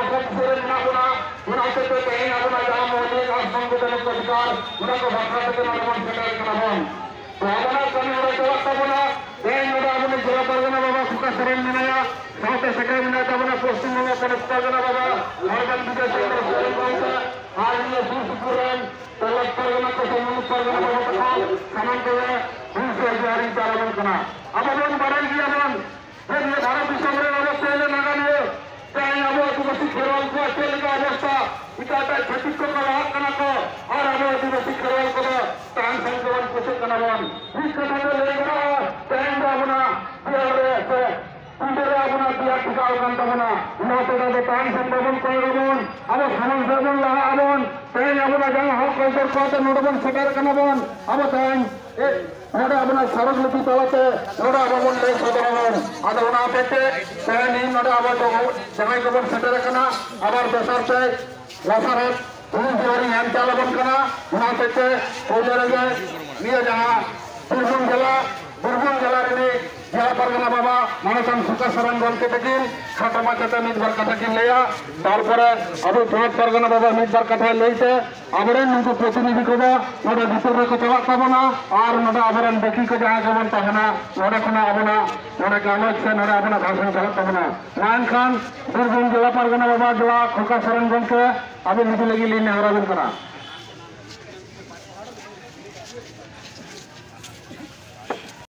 ᱥᱚᱢᱥᱚᱨᱮ ᱢᱮᱱᱟᱜ ᱵᱚᱱᱟ ᱚᱱᱟ ᱦᱚᱛᱮᱡ ᱛᱮ ᱛᱮᱦᱮᱧ ᱟᱵᱚᱱᱟᱜ ᱡᱟᱦᱟᱸ ᱢᱚৌলিক আর সাংবিধানিক অধিকার ᱚᱱᱟ ᱠᱚ ᱵᱟᱠᱷᱨᱟ ᱛᱮᱜᱮ ᱱᱚᱰᱮ ᱵᱚᱱ ᱥᱮᱴᱮᱨ ᱠᱟᱱᱟ ᱵᱚᱱ ᱛᱚ ᱟᱵᱚᱱᱟᱜ ᱠᱟᱹᱢᱤ ᱦᱚᱨᱟ ᱪᱟᱞᱟᱜ ᱛᱟᱵᱚᱱᱟ ᱛᱮᱦᱮᱧ ᱱᱚᱰᱮ ᱟᱵᱚᱱᱤᱡ ᱡᱮᱞᱟ ᱯᱟᱨᱜᱟᱱᱟ ᱵᱟᱵᱟ ᱥᱩᱠᱟ ᱥᱚᱨᱮᱱ ᱢᱮᱱᱟᱭᱟ ᱥᱟᱶᱛᱮ ᱥᱮᱴᱮᱨ ᱢᱮᱱᱟᱭ ᱛᱟᱵᱚᱱᱟ ᱯᱚᱥᱪᱤᱢ ᱵᱚᱝᱜᱚ ᱯᱚᱱᱚᱛ ᱯᱟᱨᱜᱟᱱᱟ ᱵᱟᱵᱟ ᱡᱷᱟᱲᱠᱷᱚᱸᱰ ᱵᱤᱡᱚᱭ ᱪᱚᱱᱫᱨᱚ ᱥᱚᱨᱮᱱ ᱜᱚᱢᱠᱮ আর নিয়ে সুর সুপুর রেন তলব পারগানা কো সম্মানিত পারগানা বাবা তাকো সামান করে হুঁশে জারি চালাবন কানা আবন বাড়াই গিয়াবন যে নিয়ে ভারত বিশ্বরে অবস্থা এলে নাগালে তাই আবো আদিবাসী খেরওয়াল কো চলকা অবস্থা ইটাটা ছত্তিশ কো লাভ কানা কো আর আবো আদিবাসী খেরওয়াল কো তান সংগঠন কোছে কানাবন এই কথাটা লেগা তাই আমরা বিহারে Tidak abuna dia tikau kan tabuna, ina tada betan sambabun koirabun, abo saman sabun lah abun, tren abuna jangan hal kultur kota nurabun segar kanabun, abo tren, ada abuna sarus lebih talate, nora abun leh sadarabun, ada abuna pete, tren ini nora abun jangan kabun segar kana, abar besar se, lasaret, ini jari yang calabun kana, ina pete, koirabun, dia jangan Burbung jala ini jala pargana baba manasan suka saran gomke tekin khata machata midbar katha kin leya tarpore abu ponot pargana baba midbar katha leite abaran nunku protinidhi koba noda bitor re ko chalak tabona ar noda abaran beki ko jaha jabon tahana noda khona abona noda galoj se noda abona bhashan chalak tabona nan khan Burbung jala pargana baba jala khoka saran gomke abu nidi lagi lin haraben kana